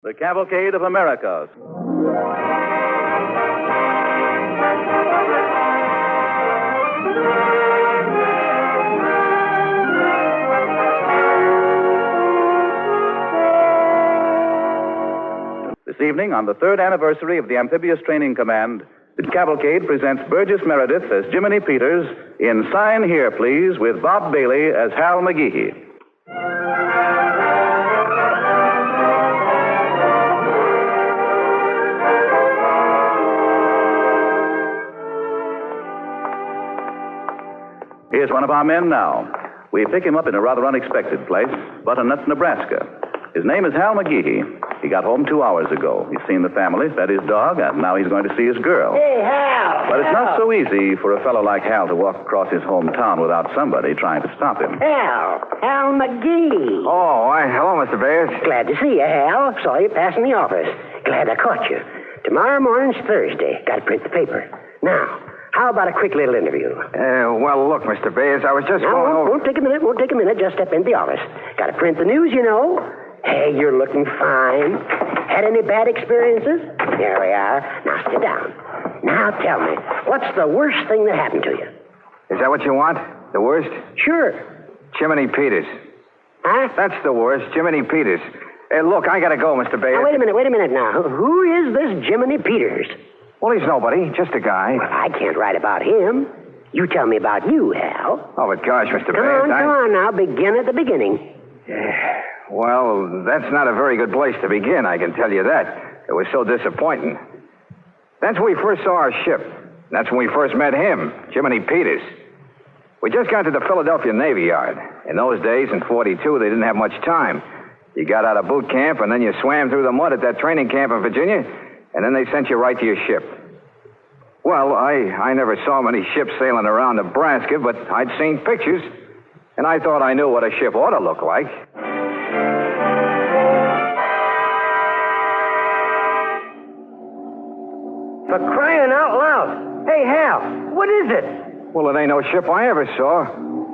The Cavalcade of America. This evening, on the third anniversary of the Amphibious Training Command, the Cavalcade presents Burgess Meredith as Jiminy Peters in Sign Here, Please, with Bob Bailey as Hal McGehee. Here's one of our men now. We pick him up in a rather unexpected place, Butternut, Nebraska. His name is Hal McGehee. He got home 2 hours ago. He's seen the family, fed his dog, and now he's going to see his girl. Hey, Hal! But it's not so easy for a fellow like Hal to walk across his hometown without somebody trying to stop him. Hal McGehee. Oh, hello, Mr. Bears. Glad to see you, Hal. Saw you passing the office. Glad I caught you. Tomorrow morning's Thursday. Got to print the paper. Now, how about a quick little interview? Well, look, Mr. Bears, I was just going over... Won't take a minute. Just step into the office. Got to print the news, you know. Hey, you're looking fine. Had any bad experiences? Here we are. Now, sit down. Now, tell me, what's the worst thing that happened to you? Is that what you want? The worst? Sure. Jiminy Peters. Huh? That's the worst, Jiminy Peters. Look, I gotta go, Mr. Bears. Now, wait a minute now. Who is this Jiminy Peters? Well, he's nobody, just a guy. Well, I can't write about him. You tell me about you, Hal. Oh, but gosh, Mr. Come Bears, on now. Begin at the beginning. Well, that's not a very good place to begin, I can tell you that. It was so disappointing. That's when we first saw our ship. That's when we first met him, Jiminy Peters. We just got to the Philadelphia Navy Yard. In those days, in 42, they didn't have much time. You got out of boot camp, and then you swam through the mud at that training camp in Virginia, and then they sent you right to your ship. Well, I never saw many ships sailing around Nebraska, but I'd seen pictures, and I thought I knew what a ship ought to look like. For crying out loud. Hey, Hal, what is it? Well, it ain't no ship I ever saw.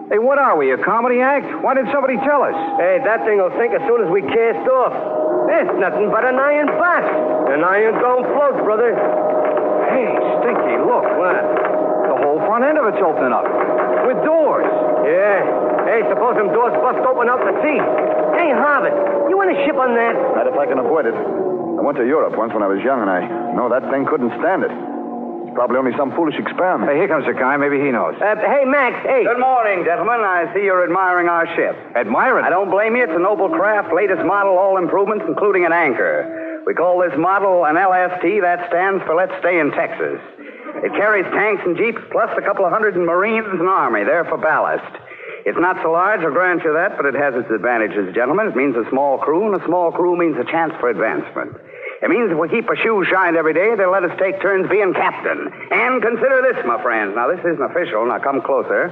Hey, what are we, a comedy act? Why didn't somebody tell us? Hey, that thing will sink as soon as we cast off. It's nothing but an iron box. An iron don't float, brother. Hey, Stinky, look. What? The whole front end of it's opening up. With doors. Yeah. Hey, suppose them doors bust open out to sea. Hey, Harvard, you want a ship on that? Not if I can avoid it. I went to Europe once when I was young, and I know that thing couldn't stand it. It's probably only some foolish experiment. Hey, here comes a guy. Maybe he knows. Hey, Max, hey. Good morning, gentlemen. I see you're admiring our ship. Admire it? I don't blame you. It's a noble craft, latest model, all improvements, including an anchor. We call this model an LST. That stands for Let's Stay in Texas. It carries tanks and jeeps, plus a couple of hundred Marines and Army, there for ballast. It's not so large, I'll grant you that, but it has its advantages, gentlemen. It means a small crew, and a small crew means a chance for advancement. It means if we keep our shoes shined every day, they'll let us take turns being captain. And consider this, my friends. Now, this isn't official. Now, come closer.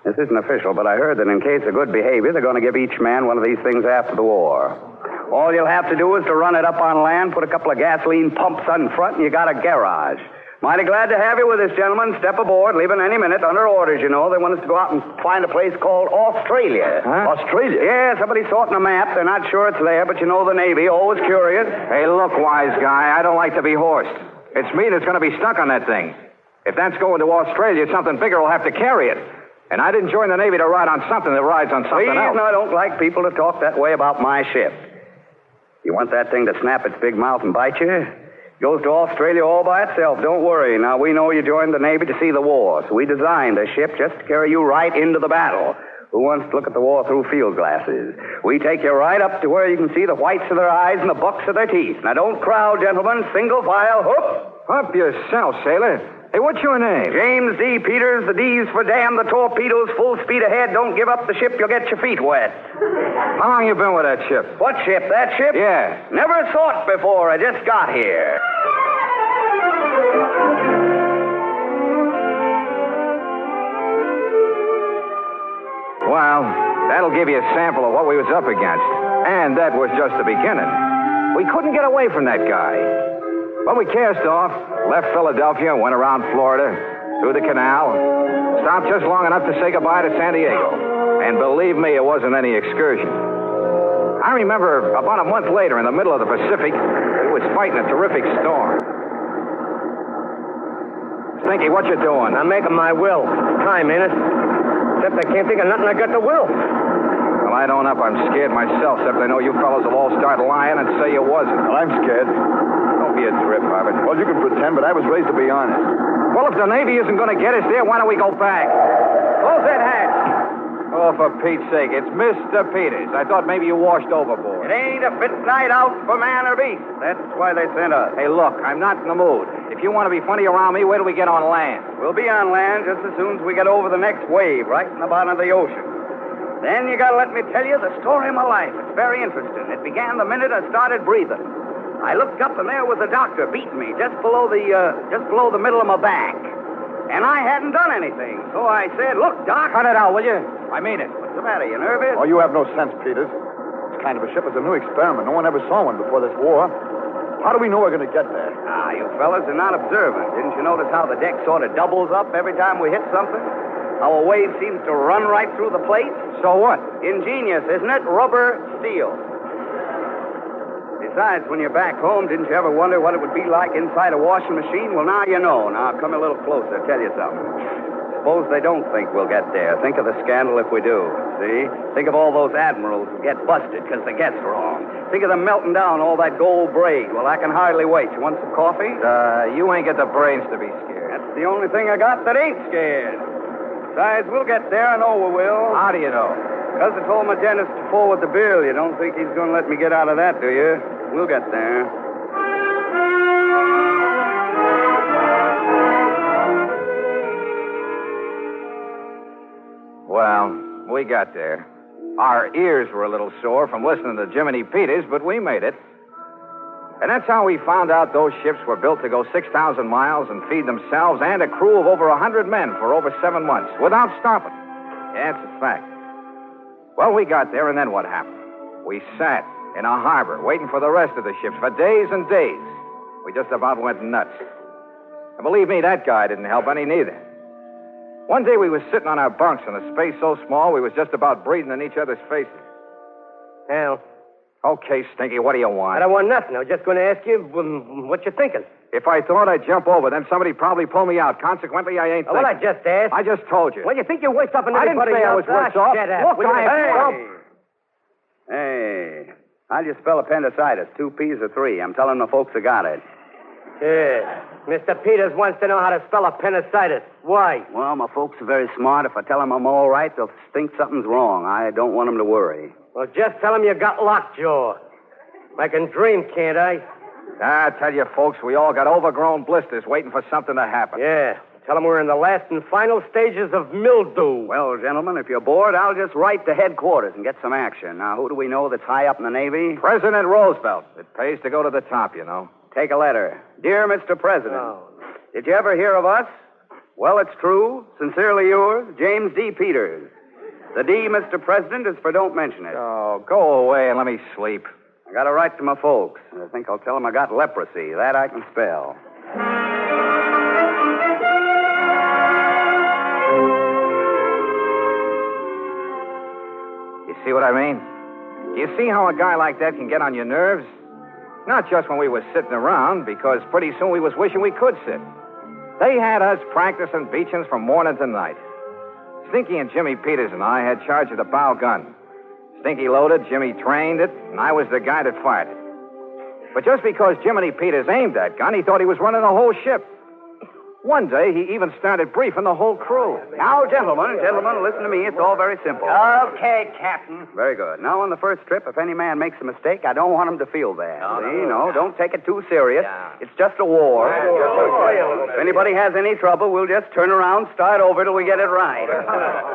This isn't official, but I heard that in case of good behavior, they're going to give each man one of these things after the war. All you'll have to do is to run it up on land, put a couple of gasoline pumps on front, and you got a garage. Mighty glad to have you with us, gentlemen. Step aboard, leaving any minute. Under orders, you know. They want us to go out and find a place called Australia. Huh? Australia? Yeah, somebody saw it on a map. They're not sure it's there, but you know the Navy, always curious. Hey, look, wise guy. I don't like to be horsed. It's me that's going to be stuck on that thing. If that's going to Australia, something bigger will have to carry it. And I didn't join the Navy to ride on something that rides on something Please, else. no, I don't like people to talk that way about my ship. You want that thing to snap its big mouth and bite you? Goes to Australia all by itself. Don't worry. Now, we know you joined the Navy to see the war, so we designed a ship just to carry you right into the battle. Who wants to look at the war through field glasses? We take you right up to where you can see the whites of their eyes and the bucks of their teeth. Now, don't crowd, gentlemen. Single file. Whoop! Up yourself, sailor. Hey, what's your name? James D. Peters. The D's for damn. The torpedoes. Full speed ahead. Don't give up the ship. You'll get your feet wet. How long you been with that ship? What ship? That ship? Yeah. Never saw it before. I just got here. Well, that'll give you a sample of what we was up against. And that was just the beginning. We couldn't get away from that guy. But we cast off, left Philadelphia, went around Florida, through the canal, stopped just long enough to say goodbye to San Diego. And believe me, it wasn't any excursion. I remember about a month later, in the middle of the Pacific, we was fighting a terrific storm. Stinky, what you doing? I'm making my will. Time, ain't it? Except I can't think of nothing I got to will. Well, I don't up. I'm scared myself, except I know you fellas will all start lying and say you wasn't. Well, I'm scared. Don't be a drip, Harvard. Well, you can pretend, but I was raised to be honest. Well, if the Navy isn't going to get us there, why don't we go back? Close that hatch. Oh, for Pete's sake, it's Mr. Peters. I thought maybe you washed overboard. It ain't a fit night out for man or beast. That's why they sent us. Hey, look, I'm not in the mood. If you want to be funny around me, wait till we get on land. We'll be on land just as soon as we get over the next wave, right in the bottom of the ocean. Then you gotta let me tell you the story of my life. It's very interesting. It began the minute I started breathing. I looked up and there was a doctor beating me just below the middle of my back. And I hadn't done anything. So I said, "Look, Doc." Cut it out, will you? I mean it. What's the matter? You nervous? Oh, you have no sense, Peters. This kind of a ship is a new experiment. No one ever saw one before this war. How do we know we're going to get there? Ah, you fellas are not observant. Didn't you notice how the deck sort of doubles up every time we hit something? How a wave seems to run right through the plate? So what? Ingenious, isn't it? Rubber, steel. Besides, when you're back home, didn't you ever wonder what it would be like inside a washing machine? Well, now you know. Now, come a little closer. I'll tell you something. Suppose they don't think we'll get there. Think of the scandal if we do. See? Think of all those admirals who get busted because they guessed wrong. Think of them melting down all that gold braid. Well, I can hardly wait. You want some coffee? You ain't got the brains to be scared. That's the only thing I got that ain't scared. Besides, we'll get there. I know we will. How do you know? Because I told my dentist to forward the bill. You don't think he's going to let me get out of that, do you? We'll get there. Well, we got there. Our ears were a little sore from listening to Jiminy Peters, but we made it. And that's how we found out those ships were built to go 6,000 miles and feed themselves and a crew of over 100 men for over 7 months without stopping. Yeah, it's a fact. Well, we got there, and then what happened? We sat in a harbor waiting for the rest of the ships for days and days. We just about went nuts. And believe me, that guy didn't help any neither. One day we was sitting on our bunks in a space so small we was just about breathing in each other's faces. Hell, Okay, Stinky, what do you want? I don't want nothing. I was just going to ask you what you're thinking. If I thought I'd jump over, then somebody'd probably pull me out. Consequently, I ain't Well, I thinking. just asked. I just told you. Well, you think you're worse off than I didn't everybody say I else? was worse off. Shut up. Look, Will you- Hey, how'd you spell appendicitis? 2 P's or 3? I'm telling the folks who got it. Yeah. Mr. Peters wants to know how to spell appendicitis. Why? Well, my folks are very smart. If I tell them I'm all right, they'll think something's wrong. I don't want them to worry. Well, just tell him you got lockjaw. I can dream, can't I? I tell you, folks, we all got overgrown blisters waiting for something to happen. Yeah. Tell him we're in the last and final stages of mildew. Well, gentlemen, if you're bored, I'll just write to headquarters and get some action. Now, who do we know that's high up in the Navy? President Roosevelt. It pays to go to the top, you know. Take a letter. Dear Mr. President, Oh. did you ever hear of us? Well, it's true. Sincerely yours, James D. Peters. The D, Mr. President, is for don't mention it. Oh, go away and let me sleep. I got to write to my folks. I think I'll tell them I got leprosy. That I can spell. You see what I mean? You see how a guy like that can get on your nerves? Not just when we was sitting around, because pretty soon we was wishing we could sit. They had us practicing beachings from morning to night. Stinky and Jimmy Peters and I had charge of the bow gun. Stinky loaded, Jimmy trained it, and I was the guy that fired it. But just because Jiminy Peters aimed that gun, he thought he was running the whole ship. One day, he even started briefing the whole crew. Now, gentlemen, listen to me. It's all very simple. Okay, Captain. Very good. Now, on the first trip, if any man makes a mistake, I don't want him to feel bad. No, don't take it too serious. It's just a war. If anybody has any trouble, we'll just turn around, start over till we get it right.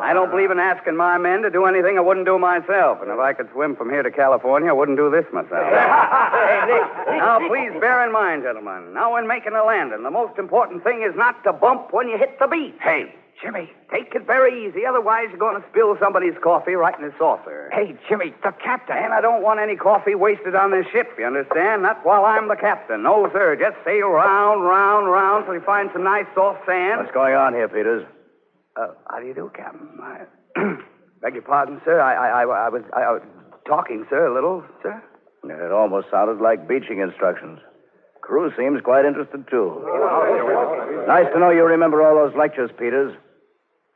I don't believe in asking my men to do anything I wouldn't do myself. And if I could swim from here to California, I wouldn't do this myself. Now, please bear in mind, gentlemen, now when making a landing, the most important thing is not to bump when you hit the beach. Hey, Jimmy. Take it very easy, otherwise you're going to spill somebody's coffee right in his saucer. Hey, Jimmy, the captain. And I don't want any coffee wasted on this ship, you understand? Not while I'm the captain. No, sir. Just sail round, round, round till you find some nice soft sand. What's going on here, Peters? How do you do, Captain? Beg your pardon, sir. I was... talking, sir, a little, sir. It almost sounded like beaching instructions. Crew seems quite interested, too. Nice to know you remember all those lectures, Peters.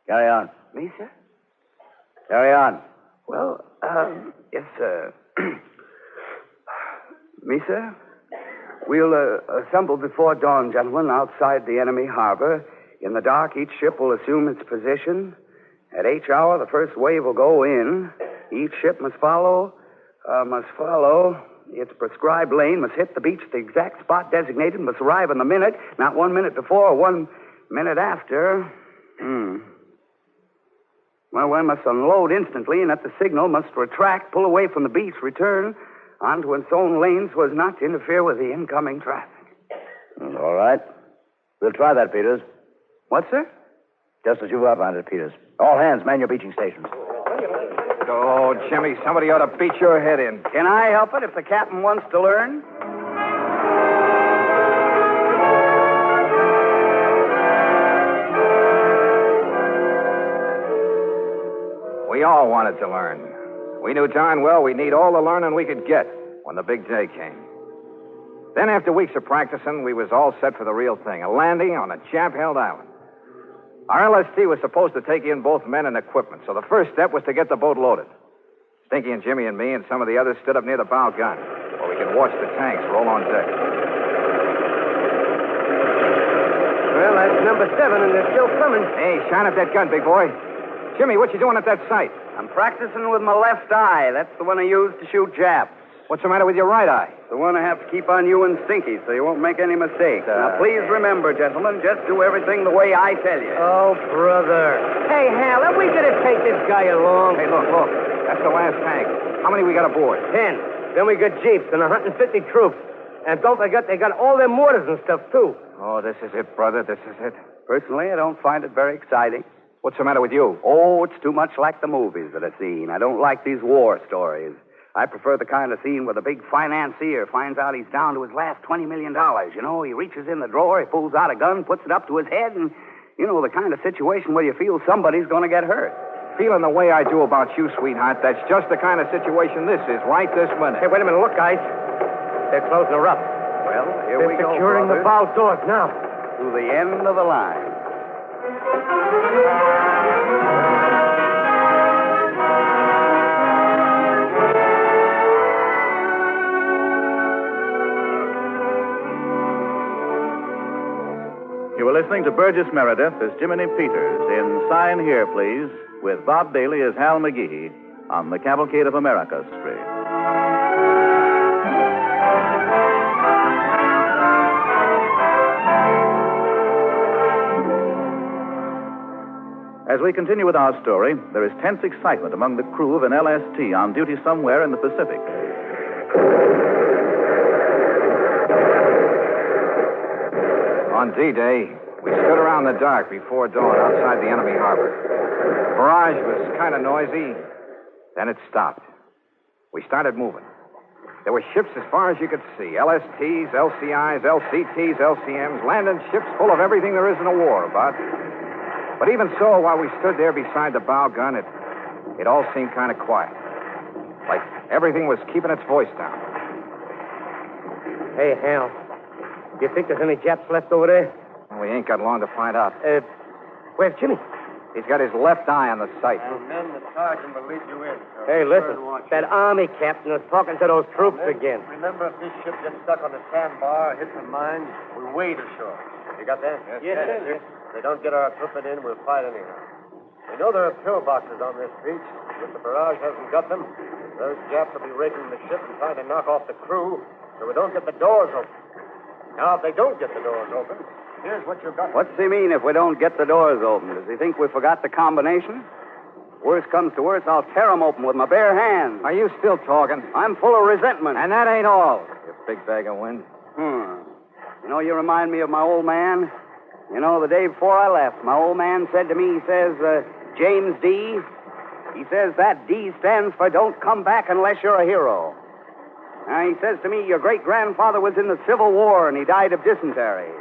Carry on. Me, sir? Carry on. Well, yes, sir. Me, sir? We'll assemble before dawn, gentlemen, outside the enemy harbor. In the dark, each ship will assume its position. At each hour, the first wave will go in. Each ship must follow its prescribed lane, must hit the beach at the exact spot designated, must arrive in the minute, not 1 minute before or 1 minute after. Well, one must unload instantly, and at the signal must retract, pull away from the beach, return onto its own lane so as not to interfere with the incoming traffic. All right. We'll try that, Peters. What, sir? Just as you've outlined it, Peters. All hands, man your beaching stations. Oh, Jimmy, somebody ought to beat your head in. Can I help it if the captain wants to learn? We all wanted to learn. We knew darn well we'd need all the learning we could get when the big day came. Then, after weeks of practicing, we was all set for the real thing, a landing on a jam-held island. Our LST was supposed to take in both men and equipment, so the first step was to get the boat loaded. Stinky and Jimmy and me and some of the others stood up near the bow gun, where we could watch the tanks roll on deck. Well, that's number 7, and they're still coming. Hey, shine up that gun, big boy. Jimmy, what you doing at that sight? I'm practicing with my left eye. That's the one I use to shoot Japs. What's the matter with your right eye? The one I have to keep on you and Stinky so you won't make any mistakes. Now, please remember, gentlemen, just do everything the way I tell you. Oh, brother. Hey, Hal, are we going to take this guy along? Hey, look. That's the last tank. How many we got aboard? 10. Then we got jeeps and 150 troops. And don't forget, they got all their mortars and stuff, too. Oh, this is it, brother. This is it. Personally, I don't find it very exciting. What's the matter with you? Oh, it's too much like the movies that I've seen. I don't like these war stories. I prefer the kind of scene where the big financier finds out he's down to his last $20 million. You know, he reaches in the drawer, he pulls out a gun, puts it up to his head, and, you know, the kind of situation where you feel somebody's going to get hurt. Feeling the way I do about you, sweetheart, that's just the kind of situation this is right this minute. Hey, wait a minute. Look, guys. They're closing her up. Well, here we They're go, securing the bow doors now. To the end of the line. You were listening to Burgess Meredith as Jiminy Peters in Sign Here, Please, with Bob Daly as Hal McGee on the Cavalcade of America spree. As we continue with our story, there is tense excitement among the crew of an LST on duty somewhere in the Pacific. On D-Day, we stood around the dark before dawn outside the enemy harbor. Barrage was kind of noisy. Then it stopped. We started moving. There were ships as far as you could see. LSTs, LCIs, LCTs, LCMs, landing ships full of everything there is in a war about. But even so, while we stood there beside the bow gun, it all seemed kind of quiet. Like everything was keeping its voice down. Hey, Hal. Do you think there's any Japs left over there? Well, we ain't got long to find out. Where's Jimmy? He's got his left eye on the sight. Men, the sergeant will lead you in. Hey, listen. That army captain is talking to those troops again. Remember, if this ship gets stuck on the sandbar, hit some mines, we'll wade ashore. You got that? Yes, sir. If they don't get our equipment in, we'll fight anyhow. We know there are pillboxes on this beach. If the barrage hasn't got them, those Japs will be raking the ship and trying to knock off the crew so we don't get the doors open. Now, if they don't get the doors open, here's what you've got. What's he mean if we don't get the doors open? Does he think we forgot the combination? Worst comes to worst, I'll tear them open with my bare hands. Are you still talking? I'm full of resentment. And that ain't all, you big bag of wind. You know, you remind me of my old man. You know, the day before I left, my old man said to me, he says, James D., he says that D stands for don't come back unless you're a hero. Now, he says to me, your great-grandfather was in the Civil War and he died of dysentery.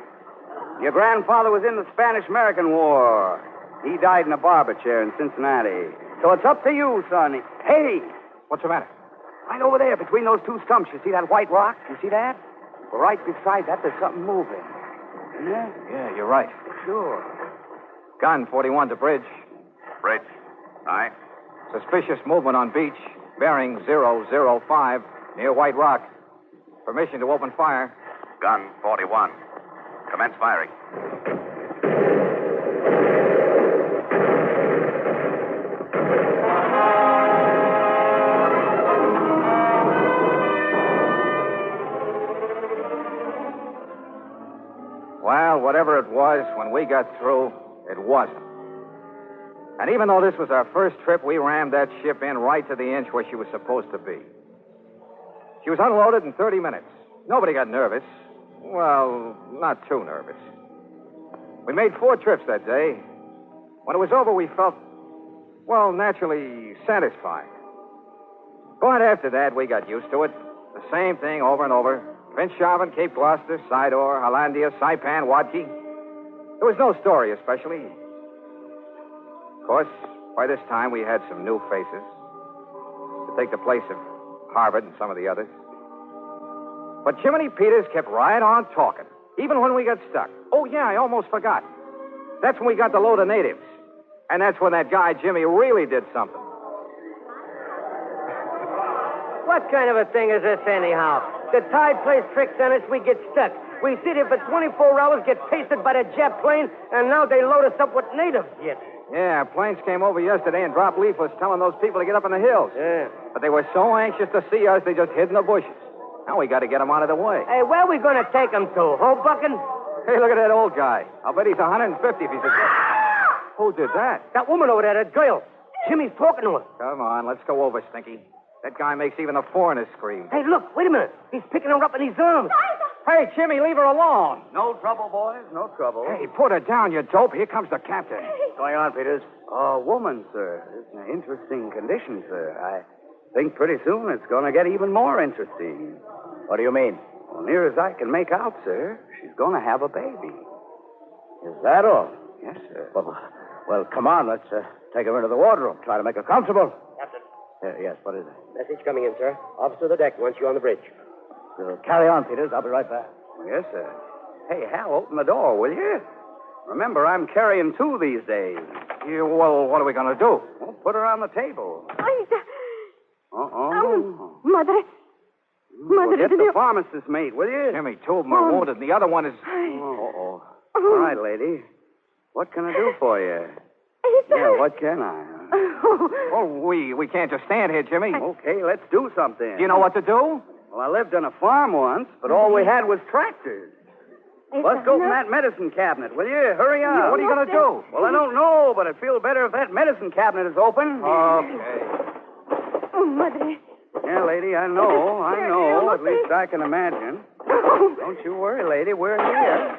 Your grandfather was in the Spanish-American War. He died in a barber chair in Cincinnati. So it's up to you, son. Hey! What's the matter? Right over there, between those two stumps. You see that white rock? You see that? Well, right beside that, there's something moving. Isn't there? Yeah, you're right. Sure. Gun 41 to bridge. Bridge. Aye. Suspicious movement on beach. Bearing 005 near White Rock. Permission to open fire. Gun 41. Commence firing. Well, whatever it was, when we got through, it wasn't. And even though this was our first trip, we rammed that ship in right to the inch where she was supposed to be. She was unloaded in 30 minutes. Nobody got nervous. Well, not too nervous. We made 4 trips that day. When it was over, we felt, well, naturally satisfied. But after that, we got used to it. The same thing over and over. Prince Sharvin, Cape Gloucester, Sidor, Hollandia, Saipan, Wadki. There was no story, especially. Of course, by this time, we had some new faces to take the place of Harvard and some of the others. But Jiminy Peters kept right on talking, even when we got stuck. Oh, yeah, I almost forgot. That's when we got the load of natives. And that's when that guy, Jimmy, really did something. What kind of a thing is this, anyhow? The tide plays tricks on us, we get stuck. We sit here for 24 hours, get pasted by the Jap plane, and now they load us up with natives yet. Yeah, planes came over yesterday and dropped leaflets telling those people to get up in the hills. Yeah. But they were so anxious to see us, they just hid in the bushes. Now we got to get them out of the way. Hey, where are we going to take them to? Hoboken? Hey, look at that old guy. I'll bet he's 150 if he's a... Who did that? That woman over there, that girl. Jimmy's talking to her. Come on, let's go over, Stinky. That guy makes even the foreigners scream. Hey, look, wait a minute. He's picking her up in his arms. Hey, Jimmy, leave her alone. No trouble, boys. No trouble. Hey, put her down, you dope. Here comes the captain. What's going on, Peters? A woman, sir. It's an interesting condition, sir. I think pretty soon it's going to get even more interesting. What do you mean? Well, near as I can make out, sir, she's going to have a baby. Is that all? Yes, sir. Well, come on. Let's take her into the wardroom. Try to make her comfortable. Captain. Yes, what is it? Message coming in, sir. Officer of the deck wants you on the bridge. Carry on, Peters. I'll be right back. Yes, sir. Hey, Hal, open the door, will you? Remember, I'm carrying 2 these days. Well, what are we going to do? Well, put her on the table. Mother. Well, get the pharmacist mate, will you? Jimmy, 2 of them are wounded, and the other one is... All right, lady. What can I do for you? Yeah, what can I? Oh, we can't just stand here, Jimmy. Okay, let's do something. Do you know what to do? Well, I lived on a farm once, but all we had was tractors. Let's go from that medicine cabinet, will you? Hurry up. What are you going to do? Well, I don't know, but I'd feel better if that medicine cabinet is open. Okay. Oh, Mother. Yeah, lady, I know. At least I can imagine. Don't you worry, lady. We're here.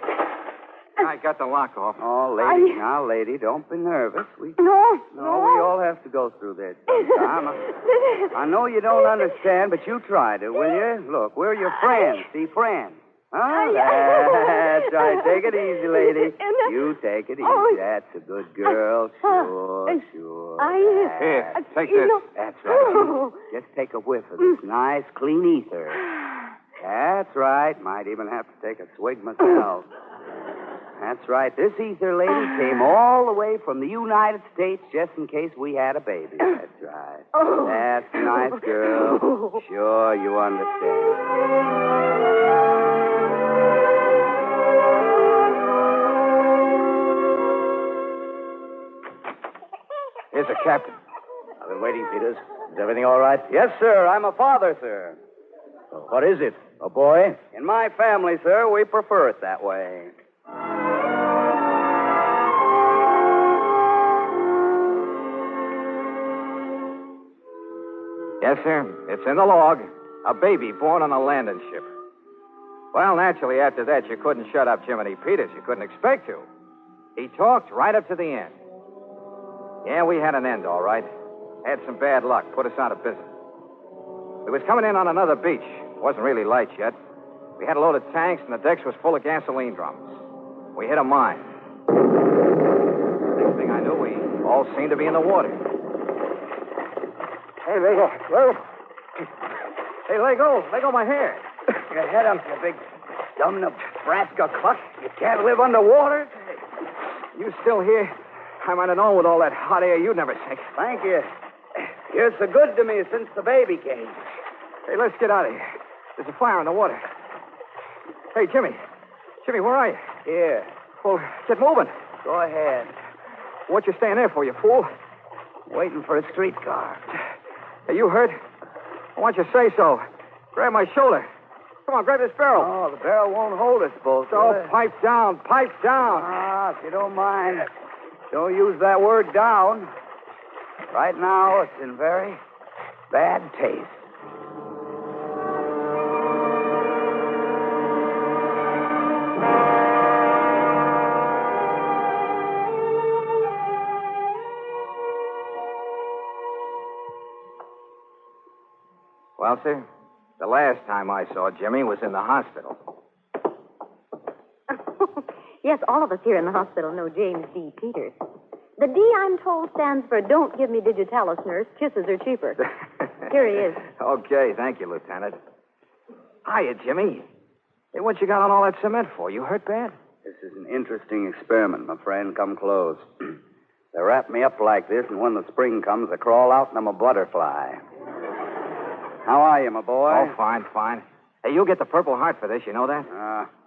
I got the lock off. Oh, lady, now, lady, don't be nervous. We all have to go through this sometime. I know you don't understand, but you try to, will you? Look, we're your friends. See, friends. Huh? That's right. Take it easy, lady. You take it easy. That's a good girl. Sure. Here, take this. That's right. Just take a whiff of this nice, clean ether. That's right. Might even have to take a swig myself. That's right. This ether lady came all the way from the United States just in case we had a baby. That's right. That's a nice girl. Sure, you understand. Here's the captain. I've been waiting, Peters. Is everything all right? Yes, sir. I'm a father, sir. What is it? A boy? In my family, sir, we prefer it that way. Yes, sir. It's in the log. A baby born on a landing ship. Well, naturally, after that, you couldn't shut up Jiminy Peters. You couldn't expect to. He talked right up to the end. Yeah, we had an end, all right. Had some bad luck. Put us out of business. We was coming in on another beach. It wasn't really light yet. We had a load of tanks, and the decks was full of gasoline drums. We hit a mine. Next thing I knew, we all seemed to be in the water. Hey, Major. Well, Hey, let go my hair. Your head up, you big dumb Nebraska cluck. You can't live underwater. You still here? I might have known with all that hot air you'd never sink. Thank you. You're so good to me since the baby came. Hey, let's get out of here. There's a fire in the water. Hey, Jimmy. Jimmy, where are you? Here. Well, get moving. Go ahead. What you staying there for, you fool? Waiting for a streetcar. Hey, you hurt? I want you to say so. Grab my shoulder. Come on, grab this barrel. Oh, the barrel won't hold us both. So, pipe down. Ah, if you don't mind. Don't use that word down. Right now, it's in very bad taste. Well, sir, the last time I saw Jimmy was in the hospital. Yes, all of us here in the hospital know James D. Peters. The D, I'm told, stands for Don't Give Me Digitalis, Nurse. Kisses are cheaper. Here he is. Okay, thank you, Lieutenant. Hiya, Jimmy. Hey, what you got on all that cement for? You hurt bad? This is an interesting experiment, my friend. Come close. They wrap me up like this, and when the spring comes, I crawl out and I'm a butterfly. How are you, my boy? Oh, fine. Hey, you'll get the Purple Heart for this, you know that?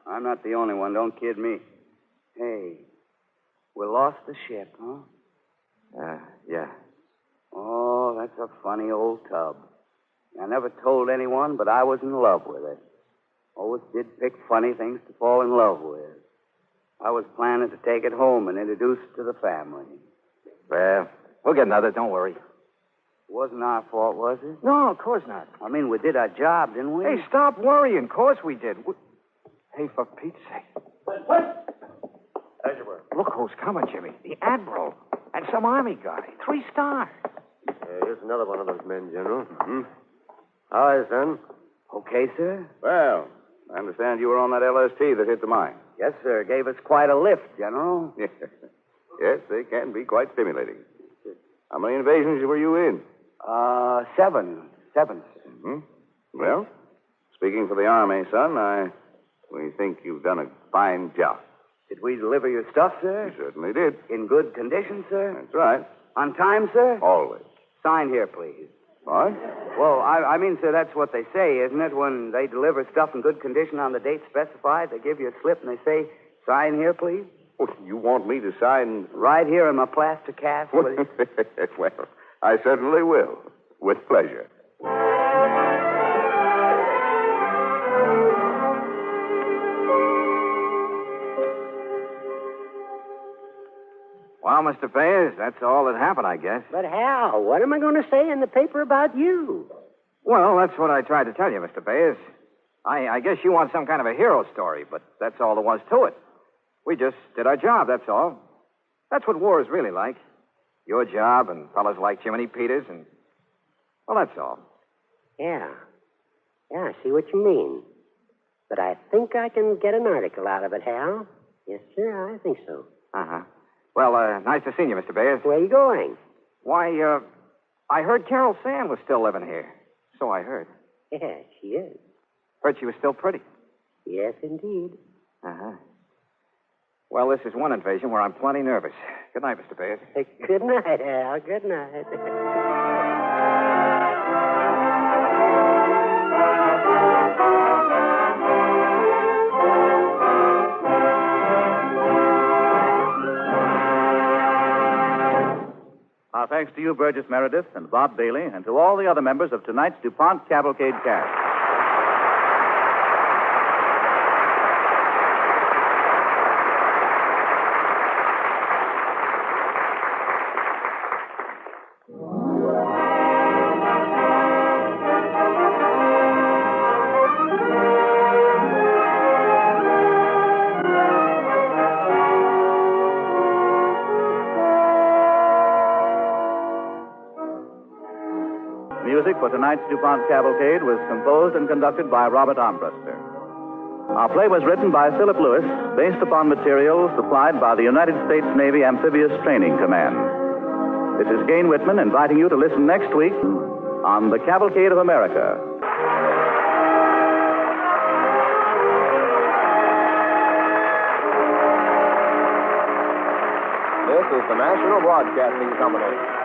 I'm not the only one. Don't kid me. Hey, we lost the ship, huh? Yeah. Oh, that's a funny old tub. I never told anyone, but I was in love with it. Always did pick funny things to fall in love with. I was planning to take it home and introduce it to the family. Well, we'll get another, don't worry. It wasn't our fault, was it? No, of course not. I mean, we did our job, didn't we? Hey, stop worrying. Of course we did. Hey, for Pete's sake. As you were. Look who's coming, Jimmy. The Admiral. And some Army guy. 3 stars. Here's another one of those men, General. Mm-hmm. How is, son? Okay, sir. Well, I understand you were on that LST that hit the mine. Yes, sir. Gave us quite a lift, General. Yes, they can be quite stimulating. How many invasions were you in? 7. 7, sir. Mm-hmm. Well, speaking for the Army, son, we think you've done a fine job. Did we deliver your stuff, sir? You certainly did. In good condition, sir? That's right. On time, sir? Always. Sign here, please. What? Well, I mean, sir, that's what they say, isn't it? When they deliver stuff in good condition on the date specified, they give you a slip and they say, sign here, please? Oh, you want me to sign? Right here in my plaster cast, please. Well, I certainly will. With pleasure. Well, Mr. Fayers, that's all that happened, I guess. But Hal, what am I going to say in the paper about you? Well, that's what I tried to tell you, Mr. Fayers. I guess you want some kind of a hero story, but that's all there was to it. We just did our job, that's all. That's what war is really like. Your job and fellas like Jiminy Peters and... Well, that's all. Yeah, I see what you mean. But I think I can get an article out of it, Hal. Yes, sir, I think so. Uh-huh. Well, nice to see you, Mr. Bayers. Where are you going? Why, I heard Carol Sand was still living here. So I heard. Yeah, she is. Heard she was still pretty. Yes, indeed. Uh-huh. Well, this is one invasion where I'm plenty nervous. Good night, Mr. Bayers. Good night, Hal. Good night. Our thanks to you, Burgess Meredith, and Bob Bailey, and to all the other members of tonight's DuPont Cavalcade cast. Music for tonight's DuPont Cavalcade was composed and conducted by Robert Armbruster. Our play was written by Philip Lewis, based upon materials supplied by the United States Navy Amphibious Training Command. This is Gain Whitman inviting you to listen next week on The Cavalcade of America. is the National Broadcasting Company.